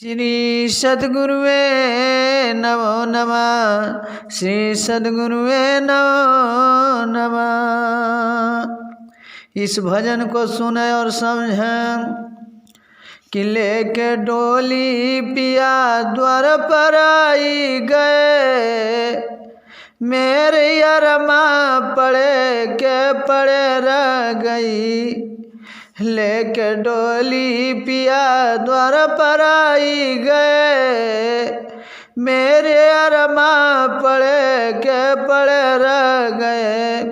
श्री सद्गुरुवे नमो नमः। श्री सद्गुरुवे नमो नमः। इस भजन को सुने और समझें कि लेके डोली पिया द्वार पर आई गए, मेरे अरमा पड़े के पड़े रह गई। लेके डोली पिया द्वार पर आई गए, मेरे अरमा पड़े के पड़े रह गए।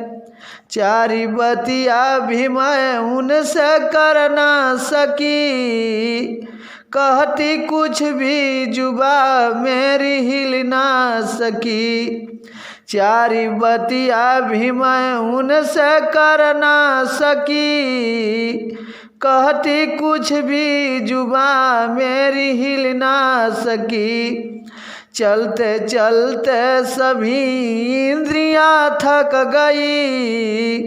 चारी बतिया भी मैं उनसे कर ना सकी, कहती कुछ भी जुबा मेरी हिल ना सकी। चारी बतिया भी मैं उनसे कर ना सकी, कहती कुछ भी जुबा मेरी हिल ना सकी। चलते चलते सभी इंद्रियां थक गई,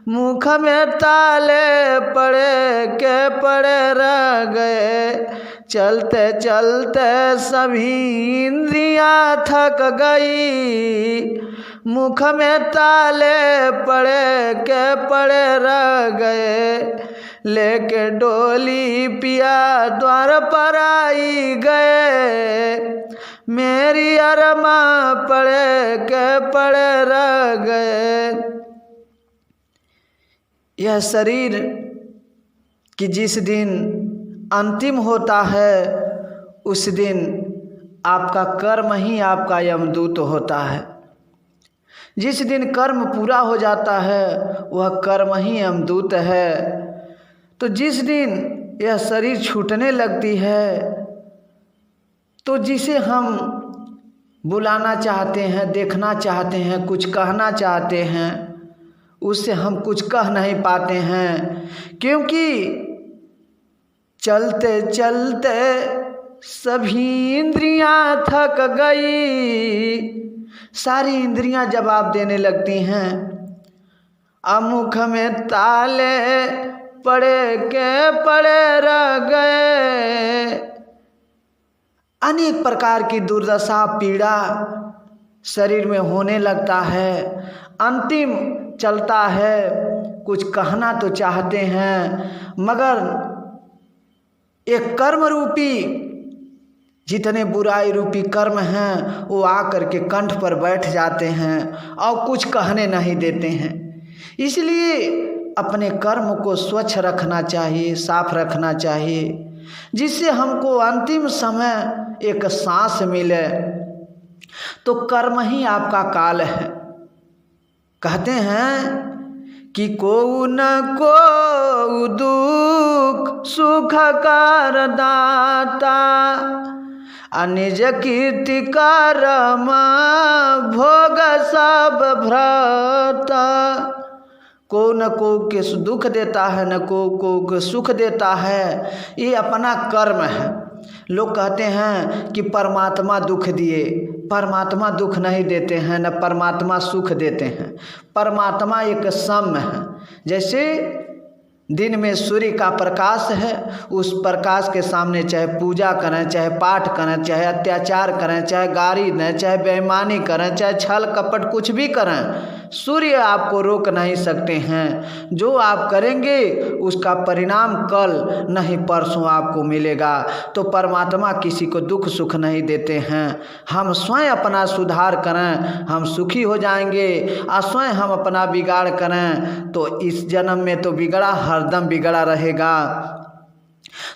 मुख में ताले पड़े के पड़े रह गए। चलते चलते सभी इंद्रियां थक गई, मुख में ताले पड़े के पड़े रह गए। लेके डोली पिया द्वार पर आई गए, मेरी अरमा पड़े के पड़े रह गए। यह शरीर कि जिस दिन अंतिम होता है, उस दिन आपका कर्म ही आपका यमदूत होता है। जिस दिन कर्म पूरा हो जाता है, वह कर्म ही यमदूत है। तो जिस दिन यह शरीर छूटने लगती है, तो जिसे हम बुलाना चाहते हैं, देखना चाहते हैं, कुछ कहना चाहते हैं, उससे हम कुछ कह नहीं पाते हैं, क्योंकि चलते चलते सभी इंद्रियां थक गई। सारी इंद्रियां जवाब देने लगती हैं। मुख में ताले पड़े के पड़े रह गए। अनेक प्रकार की दुर्दशा पीड़ा शरीर में होने लगता है। अंतिम चलता है, कुछ कहना तो चाहते हैं, मगर एक कर्म रूपी जितने बुराई रूपी कर्म हैं, वो आकर के कंठ पर बैठ जाते हैं और कुछ कहने नहीं देते हैं। इसलिए अपने कर्म को स्वच्छ रखना चाहिए, साफ रखना चाहिए, जिससे हमको अंतिम समय एक सांस मिले। तो कर्म ही आपका काल है। कहते हैं कि को न को दुख सुख कर दाता, निज कीर्ति कर्म भोग सब भ्राता। को न को के दुख देता है, न को सुख देता है। ये अपना कर्म है। लोग कहते हैं कि परमात्मा दुख दिए। परमात्मा दुख नहीं देते हैं, न परमात्मा सुख देते हैं। परमात्मा एक सम है। जैसे दिन में सूर्य का प्रकाश है, उस प्रकाश के सामने चाहे पूजा करें, चाहे पाठ करें, चाहे अत्याचार करें, चाहे गाली दें, चाहे बेईमानी करें, चाहे छल कपट कुछ भी करें, सूर्य आपको रोक नहीं सकते हैं। जो आप करेंगे उसका परिणाम कल नहीं परसों आपको मिलेगा। तो परमात्मा किसी को दुख सुख नहीं देते हैं। हम स्वयं अपना सुधार करें, हम सुखी हो जाएंगे। और स्वयं हम अपना बिगाड़ करें तो इस जन्म में तो बिगड़ा हरदम बिगड़ा रहेगा।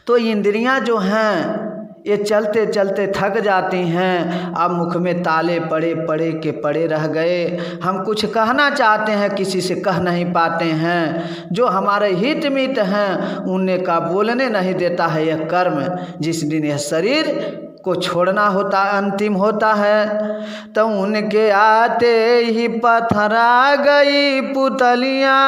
तो इंद्रियां जो हैं ये चलते चलते थक जाती हैं। अब मुख में ताले पड़े पड़े के पड़े रह गए। हम कुछ कहना चाहते हैं, किसी से कह नहीं पाते हैं। जो हमारे हित मित हैं उन्हें का बोलने नहीं देता है यह कर्म। जिस दिन यह शरीर को छोड़ना होता, अंतिम होता है। तो उनके आते ही पथरा गई पुतलियाँ,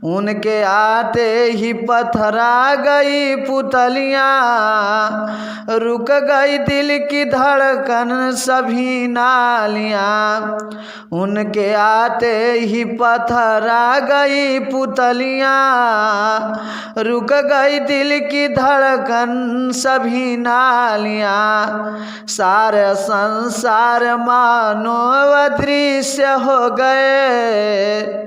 उनके आते ही पथरा गई पुतलियाँ, रुक गई दिल की धड़कन सभी नालियाँ, उनके आते ही पथरा गई पुतलियाँ, रुक गई दिल की धड़कन सभी नालियाँ। सारे संसार मानो अदृश्य हो गए,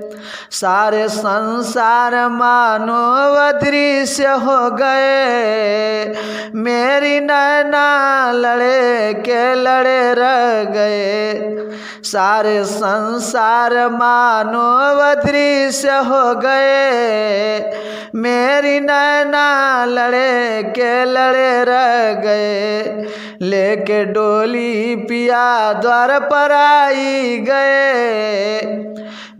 सारे संसार मानो अदृश्य हो गए, मेरी नैना लड़े के लड़े रह गए, सारे संसार मानो अदृश्य हो गए, मेरी नैना लड़े के लड़े रह गए, लेके डोली पिया द्वार पर आई गए,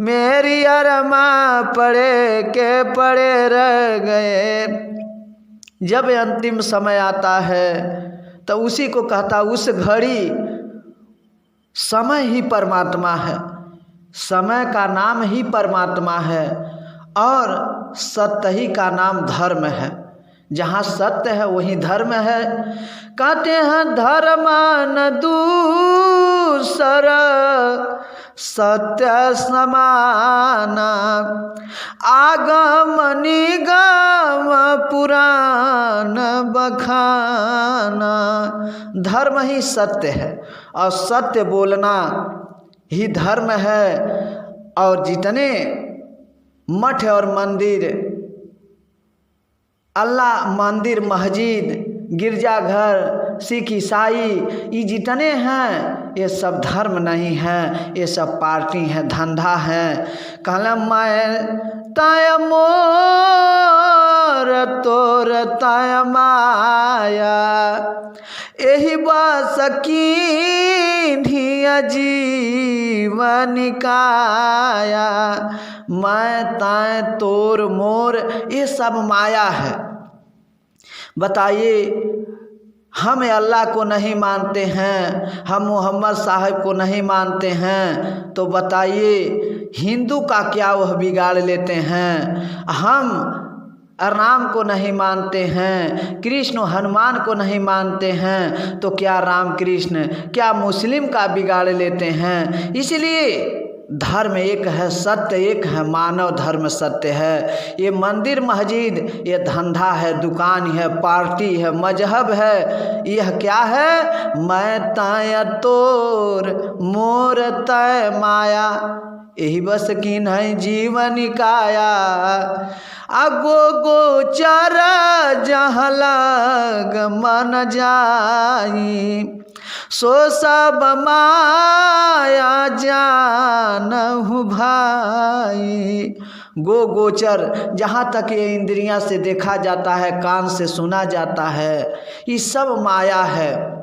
मेरी अरमा पड़े के पड़े रह गए। जब अंतिम समय आता है तो उसी को कहता, उस घड़ी समय ही परमात्मा है, समय का नाम ही परमात्मा है और सत्य ही का नाम धर्म है। जहाँ सत्य है वहीं धर्म है। कहते हैं धर्म न दूसरा सत्य समान, आगम निगम पुराण बखाना। धर्म ही सत्य है और सत्य बोलना ही धर्म है। और जितने मठ और मंदिर, अल्लाह मंदिर, मस्जिद, गिरजाघर, सिख, ईसाई, ये जितने हैं ये सब धर्म नहीं है, ये सब पार्टी है, धंधा है। कलम मैं तय मोर तोर तय माया, यही बस की धिया जीवन काया। मैं तय तोर मोर ये सब माया है। बताइए, हम अल्लाह को नहीं मानते हैं, हम मोहम्मद साहब को नहीं मानते हैं, तो बताइए हिंदू का क्या वह बिगाड़ लेते हैं। हम राम को नहीं मानते हैं, कृष्ण हनुमान को नहीं मानते हैं, तो क्या राम कृष्ण, क्या मुस्लिम का बिगाड़ लेते हैं। इसलिए धर्म एक है, सत्य एक है, मानव धर्म सत्य है। ये मंदिर मस्जिद ये धंधा है, दुकान है, पार्टी है, मजहब है, यह क्या है। मैं तय तोर मोर तय माया, यही बस की नहीं जीवन काया। अगो गोचर जहाँ लग मन जाई, सो सब माया जानहु भाई। गो गोचर, जहाँ तक ये इंद्रियां से देखा जाता है, कान से सुना जाता है, ये सब माया है।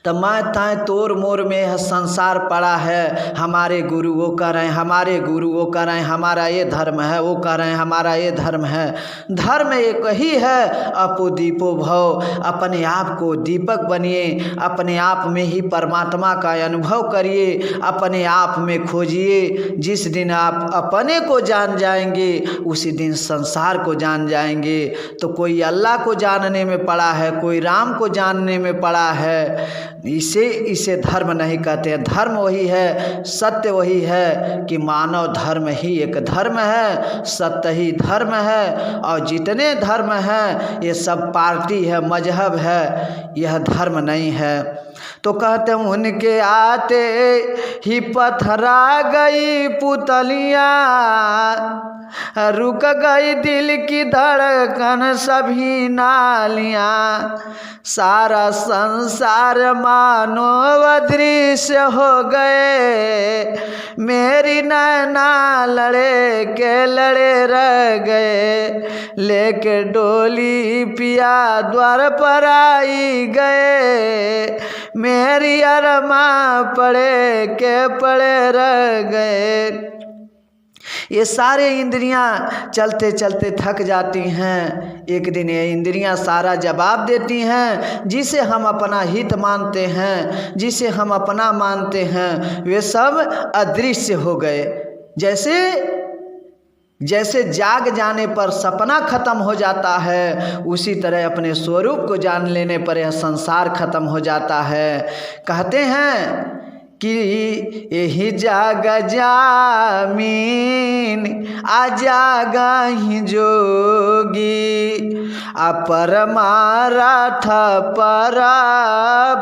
तो मैं तय तोर मोर में यह संसार पड़ा है। हमारे गुरु वो कर रहे हैं, हमारे गुरु वो कर रहे हैं, हमारा ये धर्म है, वो कर रहे हैं, हमारा ये धर्म है। धर्म एक ही है, अपो दीपो भव। अपने आप को दीपक बनिए, अपने आप में ही परमात्मा का अनुभव करिए, अपने आप में खोजिए। जिस दिन आप अपने को जान जाएंगे उसी दिन संसार को जान जाएंगे। तो कोई अल्लाह को जानने में पड़ा है, कोई राम को जानने में पड़ा है, इसे धर्म नहीं कहते हैं। धर्म वही है, सत्य वही है कि मानव धर्म ही एक धर्म है, सत्य ही धर्म है। और जितने धर्म हैं ये सब पार्टी है, मजहब है, यह धर्म नहीं है। तो कहते हैं उनके आते ही पथरा गई पुतलियाँ, रुक गई दिल की धड़कन सभी नालियाँ। सारा संसार मानो अदृश्य हो गए, मेरी नैना लड़े के लड़े रह गए, लेके डोली पिया द्वार पर आई गए, मेरी अरमा पड़े के पड़े रह गए। ये सारे इंद्रियां चलते चलते थक जाती हैं। एक दिन ये इंद्रियां सारा जवाब देती हैं। जिसे हम अपना हित मानते हैं, जिसे हम अपना मानते हैं, वे सब अदृश्य हो गए। जैसे जाग जाने पर सपना खत्म हो जाता है, उसी तरह अपने स्वरूप को जान लेने पर यह संसार खत्म हो जाता है। कहते हैं कि यही जाग जामीन आ जागहि जोगी अपरमारथ पर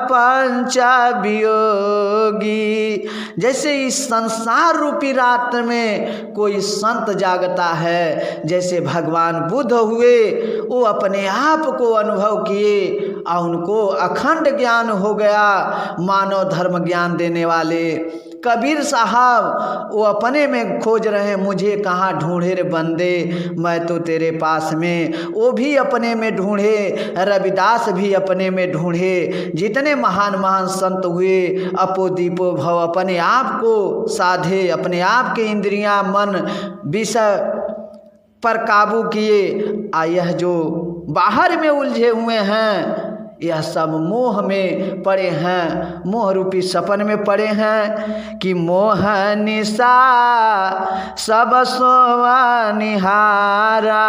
पंच वियोगी। जैसे इस संसार रूपी रात में कोई संत जागता है, जैसे भगवान बुद्ध हुए, वो अपने आप को अनुभव किए और उनको अखंड ज्ञान हो गया, मानव धर्म ज्ञान देने वाले। कबीर साहब वो अपने में खोज रहे हैं, मुझे कहाँ ढूंढे रे बंदे, मैं तो तेरे पास में। वो भी अपने में ढूंढे, रविदास भी अपने में ढूंढे। जितने महान महान संत हुए, अपो दीपो भव, अपने आप को साधे, अपने आप के इंद्रियां मन विषय पर काबू किए। यह जो बाहर में उलझे हुए हैं, यह सब मोह में पड़े हैं, मोह रूपी सपन में पड़े हैं। कि मोह निशा सब सोवा निहारा।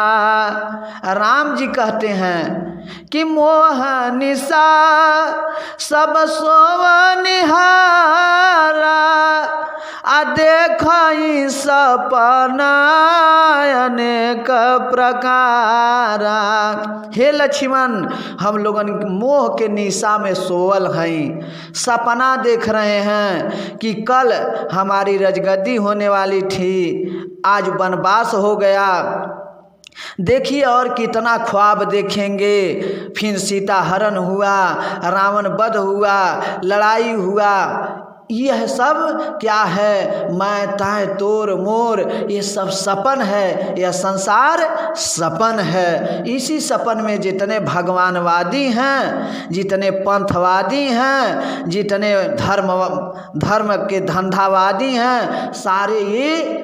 राम जी कहते हैं कि मोह निशा सब सोवा निहारा, आ देखई सपना अनेक प्रकारा। हे लक्ष्मण, हम लोगन मोह के निशा में सोवल हैं, सपना देख रहे हैं कि कल हमारी रजगद्दी होने वाली थी, आज वनवास हो गया। देखिए और कितना ख्वाब देखेंगे। फिर सीता हरण हुआ, रावण वध हुआ, लड़ाई हुआ। यह सब क्या है? मैं ताय तोर मोर, ये सब सपन है, यह संसार सपन है। इसी सपन में जितने भगवानवादी हैं, जितने पंथवादी हैं, जितने धर्म के धंधावादी हैं, सारे ये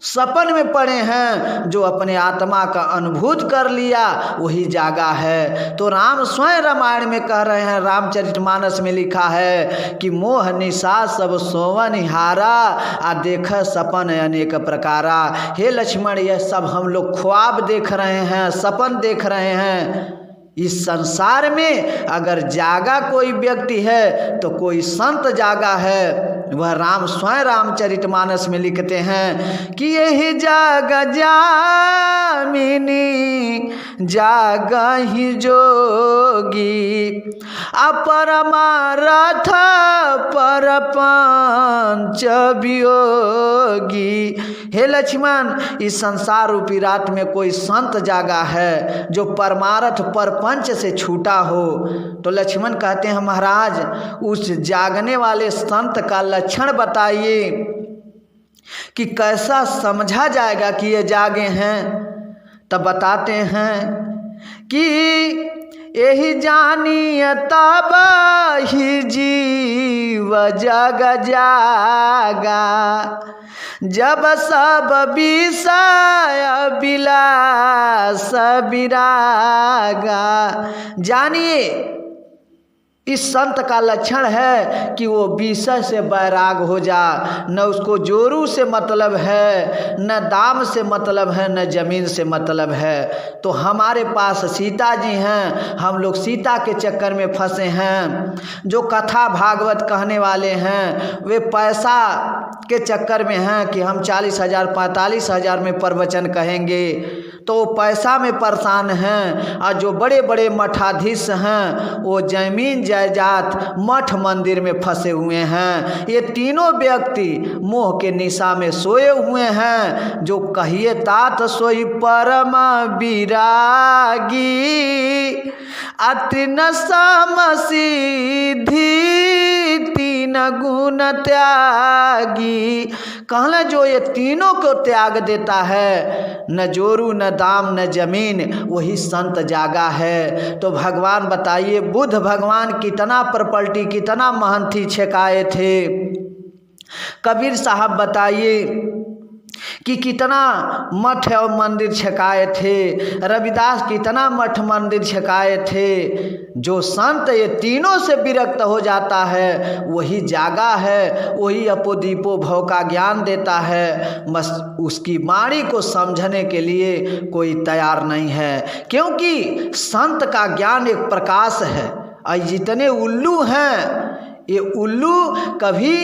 सपन में पड़े हैं। जो अपने आत्मा का अनुभूत कर लिया वही जागा है। तो राम स्वयं रामायण में कह रहे हैं, रामचरितमानस में लिखा है कि मोह निशा सब सोवन हारा, आ देख सपन अनेक प्रकारा। हे लक्ष्मण, यह सब हम लोग ख्वाब देख रहे हैं, सपन देख रहे हैं। इस संसार में अगर जागा कोई व्यक्ति है तो कोई संत जागा है। वह राम स्वयं रामचरितमानस में लिखते हैं कि यही जाग जामिनी जागहि जोगी अपरमारथ पर पंच वियोगी। हे लक्ष्मण, इस संसार रूपी रात में कोई संत जागा है जो परमार्थ पर पंच से छूटा हो। तो लक्ष्मण कहते हैं, महाराज उस जागने वाले संत का लक्षण बताइए कि कैसा समझा जाएगा कि ये जागे हैं। तब बताते हैं कि यही जानिए तब ही जीव जग जागा, जब सब विषय विलास विरागा। जानिए, इस संत का लक्षण है कि वो विषय से बैराग हो जा। न उसको जोरू से मतलब है, न दाम से मतलब है, न जमीन से मतलब है। तो हमारे पास सीता जी हैं, हम लोग सीता के चक्कर में फंसे हैं। जो कथा भागवत कहने वाले हैं वे पैसा के चक्कर में हैं कि हम 40,000 45,000 में प्रवचन कहेंगे, तो वो पैसा में परेशान हैं। और जो बड़े बड़े मठाधीश हैं वो जमीन जायदाद मठ मंदिर में फंसे हुए हैं। ये तीनों व्यक्ति मोह के निशा में सोए हुए हैं। जो कहिए तात सोई परम विरागी, अतिन समसिद्धि तीन गुण त्यागी। कहला जो ये तीनों को त्याग देता है, न जोरू न दाम न जमीन, वही संत जागा है। तो भगवान बताइए, बुद्ध भगवान कितना प्रॉपर्टी, कितना महंती छकाए थे। कबीर साहब बताइए कि कितना मठ और मंदिर छकाए थे, रविदास कितना मठ मंदिर छकाए थे। जो संत ये तीनों से विरक्त हो जाता है वही जागा है, वही अपोदीपो भव का ज्ञान देता है। बस उसकी वाणी को समझने के लिए कोई तैयार नहीं है, क्योंकि संत का ज्ञान एक प्रकाश है। और जितने उल्लू हैं ये उल्लू कभी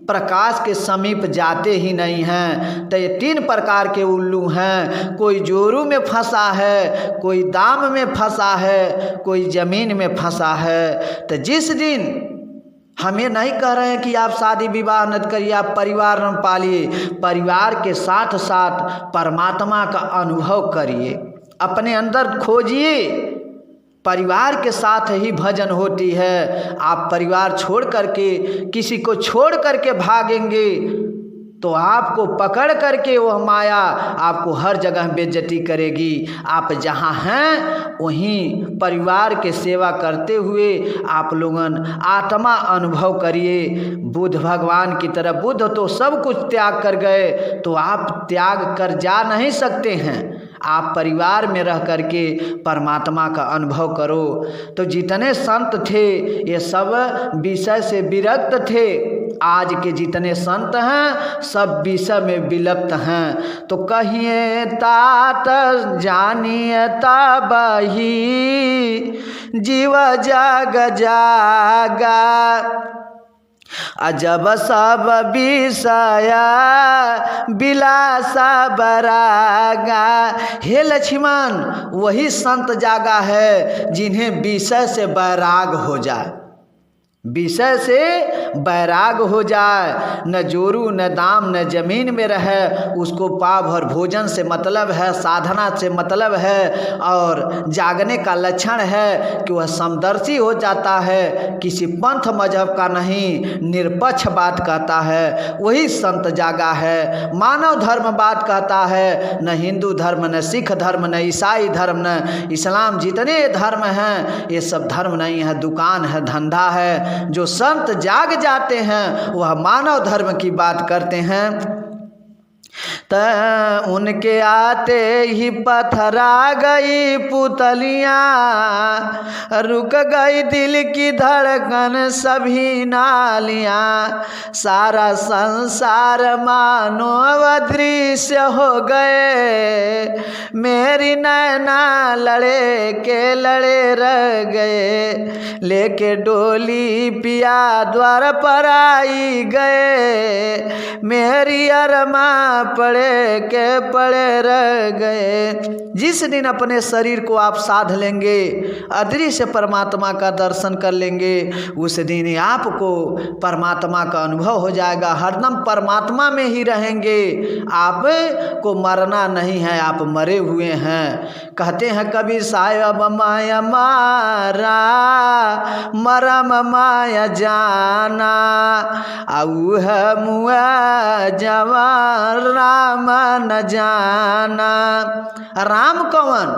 प्रकाश के समीप जाते ही नहीं हैं। तो ये 3 प्रकार के उल्लू हैं, कोई जोरू में फंसा है, कोई दाम में फंसा है, कोई जमीन में फंसा है। तो जिस दिन हमें नहीं कह रहे हैं कि आप शादी विवाह न करिए, आप परिवार न पालिए, परिवार के साथ साथ परमात्मा का अनुभव करिए, अपने अंदर खोजिए। परिवार के साथ ही भजन होती है। आप परिवार छोड़ करके किसी को छोड़ करके भागेंगे तो आपको पकड़ करके वह माया आपको हर जगह बेइज्जती करेगी। आप जहाँ हैं वहीं परिवार के सेवा करते हुए आप लोगन आत्मा अनुभव करिए। बुद्ध भगवान की तरह, बुद्ध तो सब कुछ त्याग कर गए, तो आप त्याग कर जा नहीं सकते हैं। आप परिवार में रह करके परमात्मा का अनुभव करो। तो जितने संत थे ये सब विषय से विरक्त थे। आज के जितने संत हैं सब विषय में विलप्त हैं। तो कहिए तात जानिए तबही जीव जग जागा, अजब सब विषया बिलासा बरागा। हे लक्ष्मण, वही संत जागा है जिन्हें विषय से बैराग हो जाए, विषय से बैराग हो जाए। न जोरू न दाम न जमीन में रहे, उसको पाव भर भोजन से मतलब है, साधना से मतलब है, और जागने का लक्षण है कि वह समदर्शी हो जाता है, किसी पंथ मजहब का नहीं, निरपक्ष बात कहता है, वही संत जागा है। मानव धर्म बात कहता है, न हिंदू धर्म न सिख धर्म न ईसाई धर्म न इस्लाम, जितने धर्म हैं ये सब धर्म नहीं है, दुकान है, धंधा है। जो संत जाग जाते हैं वह मानव धर्म की बात करते हैं। उनके आते ही पथरा गई पुतलियाँ, रुक गई दिल की धड़कन सभी नालियाँ, सारा संसार मानो अदृश्य हो गए, मेरी नैना लड़े के लड़े रह गए, लेके डोली पिया द्वार पर आई गए, मेरी अरमा पड़े के पड़े रह गए। जिस दिन अपने शरीर को आप साध लेंगे, अदृश्य परमात्मा का दर्शन कर लेंगे, उस दिन आपको परमात्मा का अनुभव हो जाएगा। हरदम परमात्मा में ही रहेंगे, आपको मरना नहीं है, आप मरे हुए हैं। कहते हैं कबीर साहब, माया मारा मरम माया जाना, आऊ है मुआ जवान राम न जाना। राम कौन?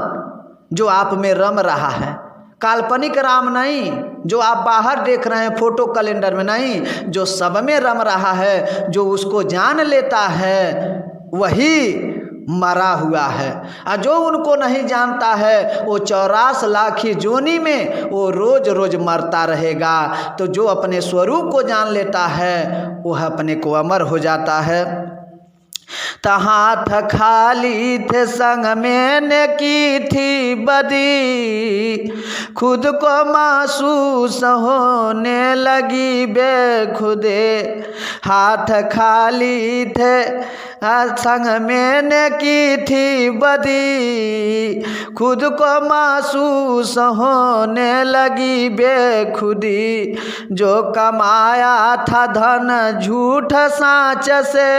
जो आप में रम रहा है, काल्पनिक राम नहीं जो आप बाहर देख रहे हैं फोटो कैलेंडर में नहीं, जो सब में रम रहा है, जो उसको जान लेता है वही मरा हुआ है। और जो उनको नहीं जानता है वो 84 लाख जोनी में वो रोज रोज मरता रहेगा। तो जो अपने स्वरूप को जान लेता है वह अपने को अमर हो जाता है। हाथ खाली थे संग में ने की थी बदी, खुद को महसूस होने लगी बेखुदे। हाथ खाली थे संग में ने की थी बदी, खुद को महसूस होने लगी बेखुदी। जो कमाया था धन झूठ साँच से,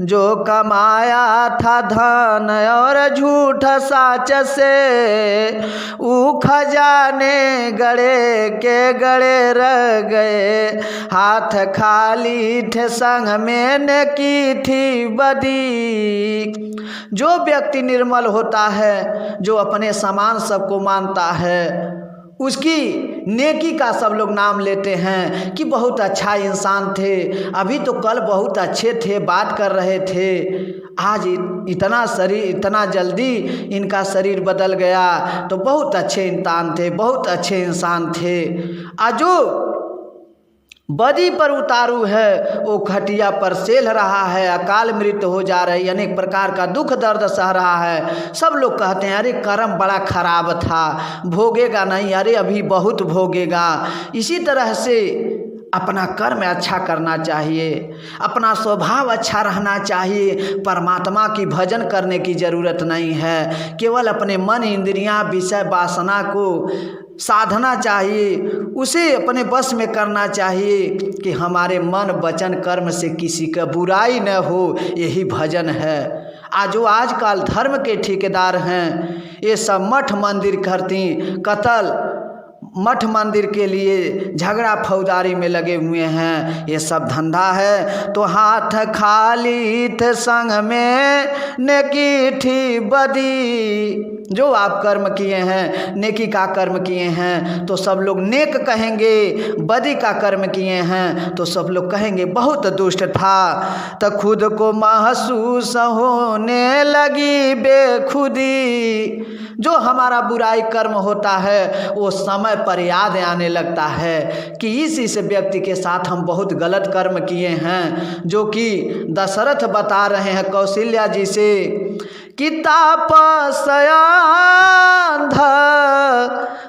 जो कमाया था धन और झूठ साँच से, ऊ खजाने गड़े के गड़े रह गए। हाथ खाली थे संग में ने की थी बदी। जो व्यक्ति निर्मल होता है, जो अपने समान सबको मानता है, उसकी नेकी का सब लोग नाम लेते हैं कि बहुत अच्छा इंसान थे, अभी तो कल बहुत अच्छे थे, बात कर रहे थे, आज इतना जल्दी इनका शरीर बदल गया, तो बहुत अच्छे इंसान थे, बहुत अच्छे इंसान थे। आज जो बदी पर उतारू है वो खटिया पर सेल रहा है, अकाल मृत्यु हो जा रही, अनेक प्रकार का दुख दर्द सह रहा है। सब लोग कहते हैं अरे कर्म बड़ा खराब था, भोगेगा नहीं, अरे अभी बहुत भोगेगा। इसी तरह से अपना कर्म अच्छा करना चाहिए, अपना स्वभाव अच्छा रहना चाहिए। परमात्मा की भजन करने की ज़रूरत नहीं है, केवल अपने मन इंद्रियां विषय वासना को साधना चाहिए, उसे अपने बस में करना चाहिए कि हमारे मन वचन कर्म से किसी का बुराई न हो, यही भजन है। जो आजकल धर्म के ठेकेदार हैं, ये सब मठ मंदिर करती, कत्ल मठ मंदिर के लिए झगड़ा फौजदारी में लगे हुए हैं, ये सब धंधा है। तो हाथ खाली थे संग में नेकी थी बदी, जो आप कर्म किए हैं, नेकी का कर्म किए हैं तो सब लोग नेक कहेंगे, बदी का कर्म किए हैं तो सब लोग कहेंगे बहुत दुष्ट था। तो खुद को महसूस होने लगी बेखुदी, जो हमारा बुराई कर्म होता है वो समय पर याद आने लगता है कि इस व्यक्ति के साथ हम बहुत गलत कर्म किए हैं, जो कि दशरथ बता रहे हैं कौशल्या जी से कि तापसया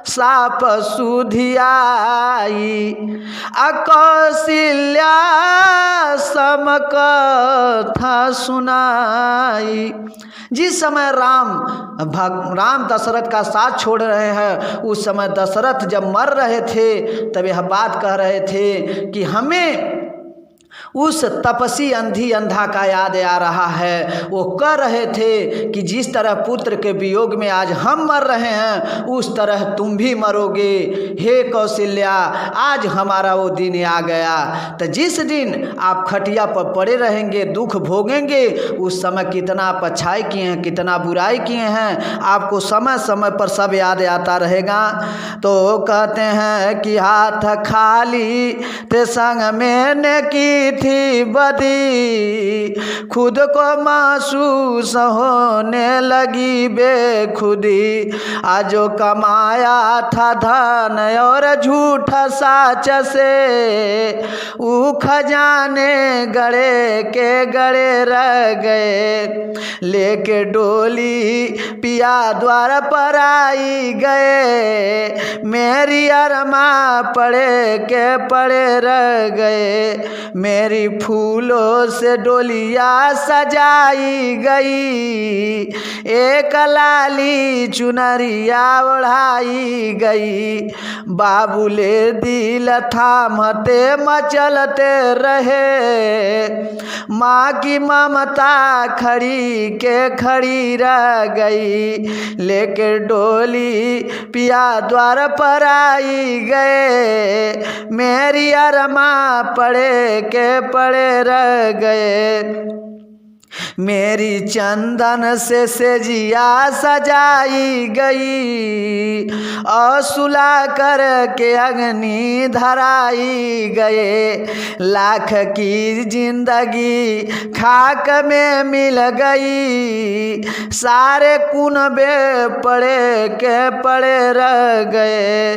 साप सुधियाई कौशल्या समकथा सुनाई। जिस समय राम दशरथ का साथ छोड़ रहे हैं, उस समय दशरथ जब मर रहे थे तब यह बात कह रहे थे कि हमें उस तपसी अंधा का याद आ रहा है। वो कह रहे थे कि जिस तरह पुत्र के वियोग में आज हम मर रहे हैं, उस तरह तुम भी मरोगे। हे कौशल्या, आज हमारा वो दिन आ गया। तो जिस दिन आप खटिया पर पड़े रहेंगे, दुख भोगेंगे, उस समय कितना आप अच्छाई किए हैं, कितना बुराई किए हैं, आपको समय समय पर सब याद आता रहेगा। तो कहते हैं कि हाथ खाली ते संग में नेकी थी बदी, खुद को महसूस होने लगी बेखुदी। आजो कमाया था धन और झूठ साच से, ऊ खजाने गड़े के गड़े रह गए। लेके डोली पिया द्वार पर आई गए, मेरी अरमा पड़े के पड़े रह गए। मेरी फूलों से डोलिया सजाई गई, एक लाली चुनरिया ओढ़ाई गई। बाबुले दिल थामते मचलते रहे, माँ की ममता खड़ी के खड़ी रह गई। लेके डोली पिया द्वार पर आई गए, मेरी अरमा पड़े के पड़े रह गए। मेरी चंदन से सेजिया सजाई गई, और सुला कर के अग्नि धराई गए। लाख की जिंदगी खाक में मिल गई, सारे कुनबे पड़े के पड़े रह गए।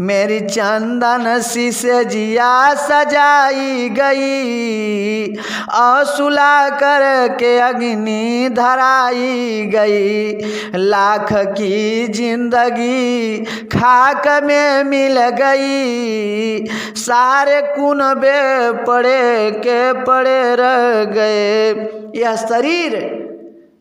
मेरी चंदन सी सेजिया सजाई गई, और सुला कर के अग्नि धराई गई। लाख की जिंदगी खाक में मिल गई, सारे कुनबे पड़े के पड़े रह गए। यह शरीर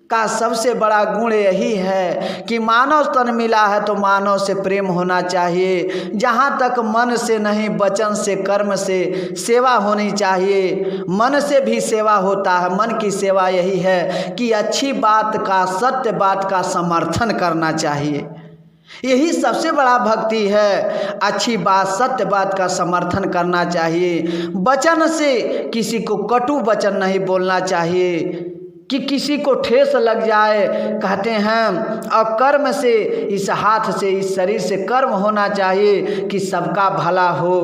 का सबसे बड़ा गुण यही है कि मानव तन मिला है तो मानव से प्रेम होना चाहिए। जहाँ तक मन से नहीं, वचन से कर्म से सेवा होनी चाहिए। मन से भी सेवा होता है। मन की सेवा यही है कि अच्छी बात का, सत्य बात का समर्थन करना चाहिए। यही सबसे बड़ा भक्ति है। अच्छी बात, सत्य बात का समर्थन करना चाहिए। वचन से किसी को कटु वचन नहीं बोलना चाहिए कि किसी को ठेस लग जाए। कहते हैं और कर्म से, इस हाथ से, इस शरीर से कर्म होना चाहिए कि सबका भला हो,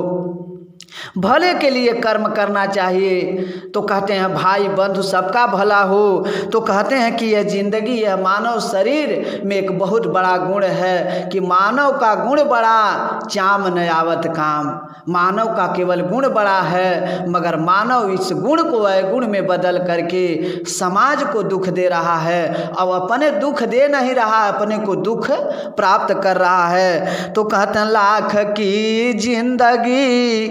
भले के लिए कर्म करना चाहिए। तो कहते हैं भाई बंधु सबका भला हो। तो कहते हैं कि यह जिंदगी, यह मानव शरीर में एक बहुत बड़ा गुण है कि मानव का गुण बड़ा, चाम न आवत काम। मानव का केवल गुण बड़ा है, मगर मानव इस गुण को अवगुण में बदल करके समाज को दुख दे रहा है। अब अपने दुख दे नहीं रहा, अपने को दुख प्राप्त कर रहा है। तो कहते हैं लाख की जिंदगी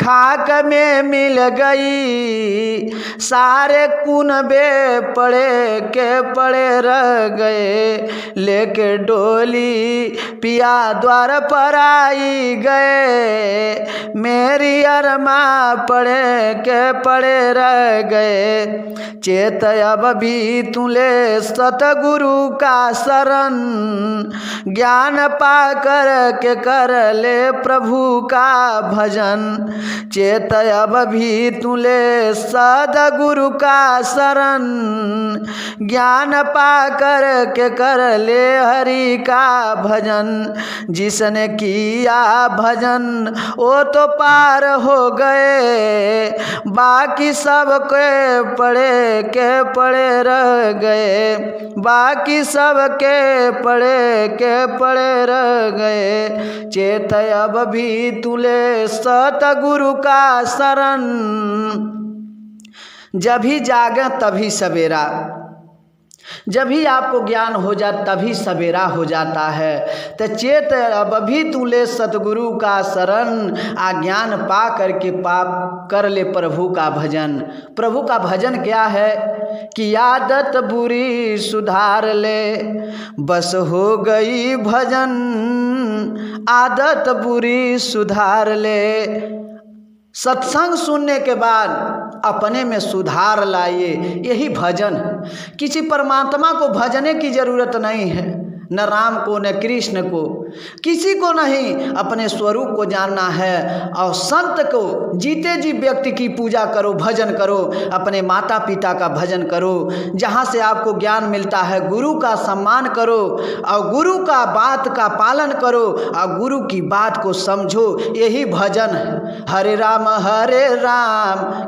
खाक में मिल गई, सारे कुनबे पड़े के पड़े रह गए, लेके डोली पिया द्वार पर आई गए, मेरी अरमा पड़े के पड़े रह गए। चेत अब भी तुले सतगुरु का शरण, ज्ञान पा कर के कर ले प्रभु का भजन। चेत अब भी तुले सदगुरु का शरण, ज्ञान पा कर के कर ले हरि का भजन। जिसने किया भजन वो तो पार हो गए, बाकी सब के पड़े के पड़े रह गए, बाकी सब के पड़े के पड़े रह गए। चेत अब भी तुले सतगुरु का शरण। जब ही जागे तभी सवेरा, जब भी आपको ज्ञान हो जाए तभी सवेरा हो जाता है। तो चेत अब भी तुले सतगुरु का शरण, आ ज्ञान पा करके पाप कर ले प्रभु का भजन। प्रभु का भजन क्या है कि आदत बुरी सुधार ले, बस हो गई भजन, आदत बुरी सुधार ले। सत्संग सुनने के बाद अपने में सुधार लाइए, यही भजन। किसी परमात्मा को भजने की जरूरत नहीं है, न राम को न कृष्ण को, किसी को नहीं। अपने स्वरूप को जानना है और संत को, जीते जी व्यक्ति की पूजा करो, भजन करो, अपने माता पिता का भजन करो, जहाँ से आपको ज्ञान मिलता है गुरु का सम्मान करो और गुरु का बात का पालन करो और गुरु की बात को समझो, यही भजन है। हरे राम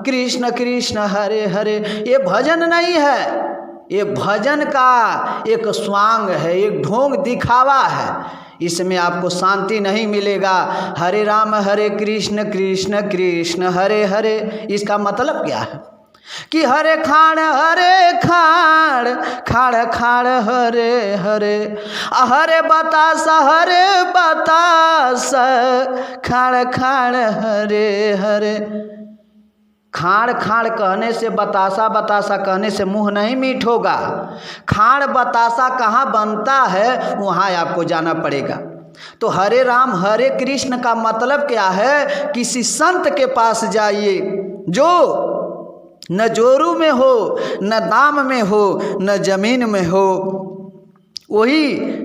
कृष्ण कृष्ण हरे हरे, ये भजन नहीं है, ये भजन का एक स्वांग है, एक ढोंग दिखावा है। इसमें आपको शांति नहीं मिलेगा। हरे राम कृष्ण कृष्ण हरे हरे, इसका मतलब क्या है कि हरे खाड़ खाड़ हरे हरे, हरे बतासा खाड़ हरे हरे। खाड़ खाड़ कहने से, बतासा बतासा कहने से मुंह नहीं मीठ होगा। खाड़ बतासा कहाँ बनता है वहाँ आपको जाना पड़ेगा। तो हरे राम हरे कृष्ण का मतलब क्या है? किसी संत के पास जाइए जो न जोरू में हो, न दाम में हो, न जमीन में हो, वही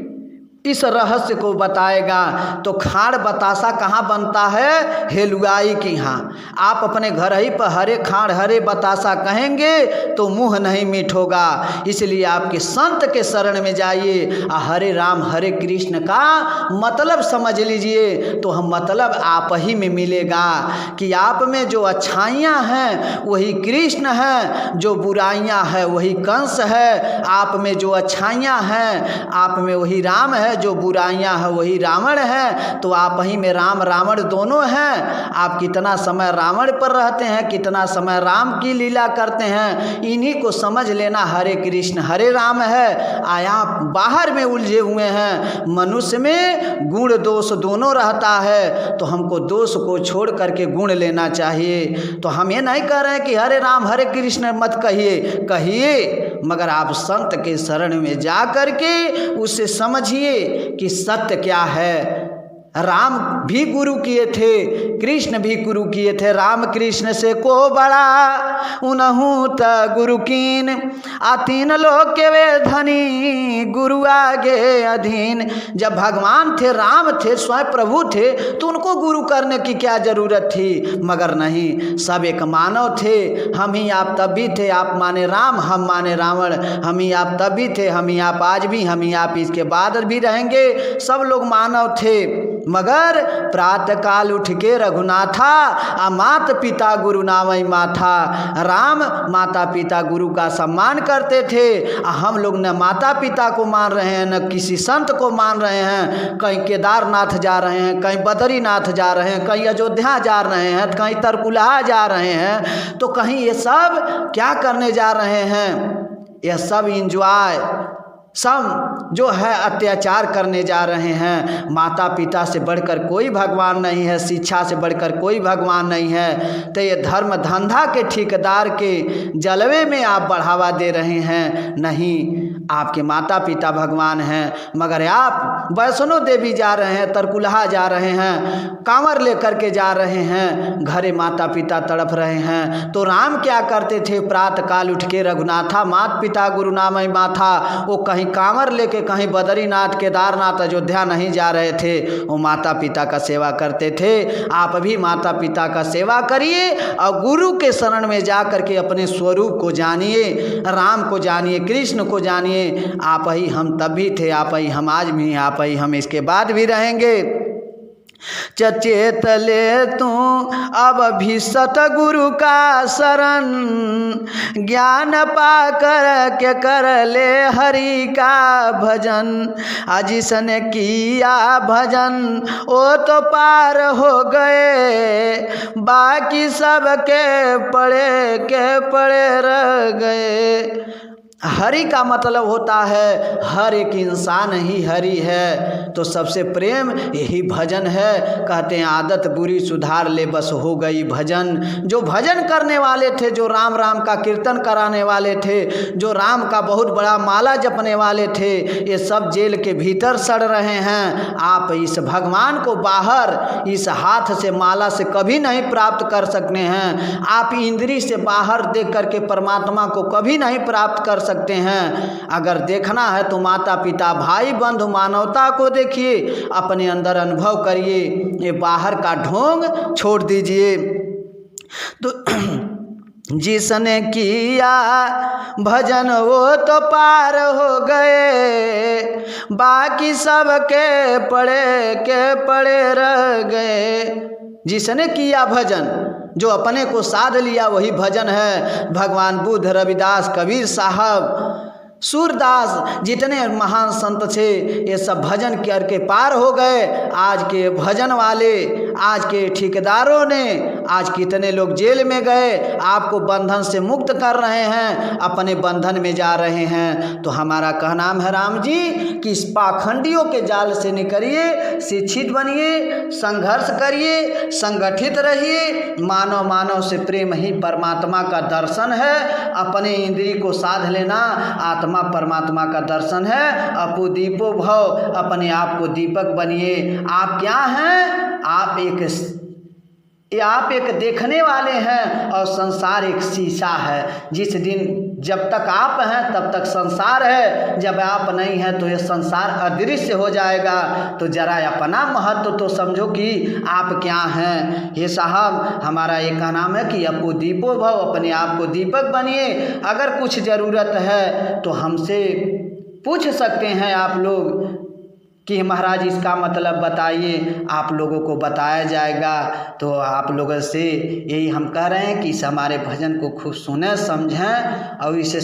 इस रहस्य को बताएगा। तो खाड़ बतासा कहाँ बनता है? हेलुआई के यहाँ। आप अपने घर ही पर हरे खाड़ हरे बतासा कहेंगे तो मुंह नहीं मीठ होगा। इसलिए आपके संत के शरण में जाइए, हरे राम हरे कृष्ण का मतलब समझ लीजिए, तो हम मतलब आप ही में मिलेगा कि आप में जो अच्छाइयाँ हैं वही कृष्ण हैं, जो बुराइयाँ हैं वही कंस है। आप में जो अच्छाइयाँ हैं आप में वही राम है, जो बुराइयां हैं वही रावण है। तो आप ही में राम रावण दोनों हैं। आप कितना समय रावण पर रहते हैं, कितना समय राम की लीला करते हैं, इन्हीं को समझ लेना। हरे कृष्ण हरे राम है। आया बाहर में उलझे हुए हैं। मनुष्य में गुण दोष दोनों रहता है, तो हमको दोष को छोड़ करके गुण लेना चाहिए। तो हम ये नहीं कह रहे हैं कि हरे राम हरे कृष्ण मत कहिए, मगर आप संत के शरण में जा करके उसे समझिए कि सत्य क्या है। राम भी गुरु किए थे, कृष्ण भी गुरु किए थे। राम कृष्ण से को बड़ा उनहु त गुरु कीन, आ तीन लोग के वे धनी गुरु आगे अधीन। जब भगवान थे, राम थे, स्वयं प्रभु थे, तो उनको गुरु करने की क्या जरूरत थी? मगर नहीं, सब एक मानव थे। हम ही आप तब भी थे, आप माने राम, हम माने रावण। हम ही आप तब भी थे, हम ही आप आज भी, हम ही आप इसके बाद भी रहेंगे। सब लोग मानव थे। मगर प्रातः काल उठ के रघुनाथा, आ मात पिता गुरु नामई माथा। राम माता पिता गुरु का सम्मान करते थे, हम लोग न माता पिता को मान रहे हैं, न किसी संत को मान रहे हैं। कहीं केदारनाथ जा रहे हैं, कहीं बद्रीनाथ जा रहे हैं, कहीं अयोध्या जा रहे हैं, कहीं तरकुलहा जा रहे हैं, तो कहीं ये सब क्या करने जा रहे हैं? यह सब इंजॉय, सब जो है अत्याचार करने जा रहे हैं। माता पिता से बढ़कर कोई भगवान नहीं है, शिक्षा से बढ़कर कोई भगवान नहीं है। तो ये धर्म धंधा के ठेकेदार के जलवे में आप बढ़ावा दे रहे हैं। नहीं, आपके माता पिता भगवान हैं, मगर आप वैष्णो देवी जा रहे हैं, तरकुलहा जा रहे हैं, कांवर लेकर के जा रहे हैं, घरे माता पिता तड़प रहे हैं। तो राम क्या करते थे? प्रातः काल उठ के रघुनाथा, मात पिता गुरु नामई माथा। वो कहीं कांवर लेके कहीं बद्रीनाथ, केदारनाथ, अयोध्या नहीं जा रहे थे, वो माता पिता का सेवा करते थे। आप भी माता पिता का सेवा करिए और गुरु के शरण में जा करके अपने स्वरूप को जानिए, राम को जानिए, कृष्ण को जानिए। आप ही हम तब भी थे, आप ही हम आज भी, आप ही हम इसके बाद भी रहेंगे। चचेत ले तू अब भी सतगुरु का शरण, ज्ञान पा कर के कर ले हरि का भजन। जिसने किया भजन वो तो पार हो गए, बाकी सबके पड़े के पड़े रह गए। हरि का मतलब होता है हर एक इंसान ही हरि है। तो सबसे प्रेम यही भजन है। कहते हैं आदत बुरी सुधार ले बस हो गई भजन। जो भजन करने वाले थे, जो राम राम का कीर्तन कराने वाले थे, जो राम का बहुत बड़ा माला जपने वाले थे, ये सब जेल के भीतर सड़ रहे हैं। आप इस भगवान को बाहर इस हाथ से माला से कभी नहीं प्राप्त कर सकते हैं। आप इंद्री से बाहर देख करके परमात्मा को कभी नहीं प्राप्त कर सकते हैं। अगर देखना है तो माता पिता भाई बंधु मानवता को देखिए, अपने अंदर अनुभव करिए, ये बाहर का ढोंग छोड़ दीजिए। तो जिसने किया भजन वो तो पार हो गए, बाकी सबके पड़े के पड़े रह गए। जिसने किया भजन, जो अपने को साध लिया, वही भजन है। भगवान बुद्ध, रविदास, कबीर साहब, सूरदास, जितने महान संत थे, ये सब भजन करके पार हो गए। आज के भजन वाले, आज के ठेकेदारों ने, आज कितने लोग जेल में गए, आपको बंधन से मुक्त कर रहे हैं, अपने बंधन में जा रहे हैं। तो हमारा कहना है राम जी कि इस पाखंडियों के जाल से निकलिए, शिक्षित बनिए, संघर्ष करिए, संगठित रहिए। मानव मानव से प्रेम ही परमात्मा का दर्शन है। अपने इंद्री को साध लेना आत्मा परमात्मा का दर्शन है। अपो दीपो भव, अपने आप को दीपक बनिए। आप क्या हैं? आप एक देखने वाले हैं और संसार एक शीशा है। जिस दिन जब तक आप हैं तब तक संसार है, जब आप नहीं हैं तो ये संसार अदृश्य हो जाएगा। तो जरा अपना महत्व तो समझो कि आप क्या हैं। ये साहब, हमारा ये का नाम है कि अपो दीपो भव, अपने आप को दीपक बनिए। अगर कुछ ज़रूरत है तो हमसे पूछ सकते हैं आप लोग कि महाराज इसका मतलब बताइए, आप लोगों को बताया जाएगा। तो आप लोगों से यही हम कह रहे हैं कि इस हमारे भजन को खूब सुने, समझें और इसे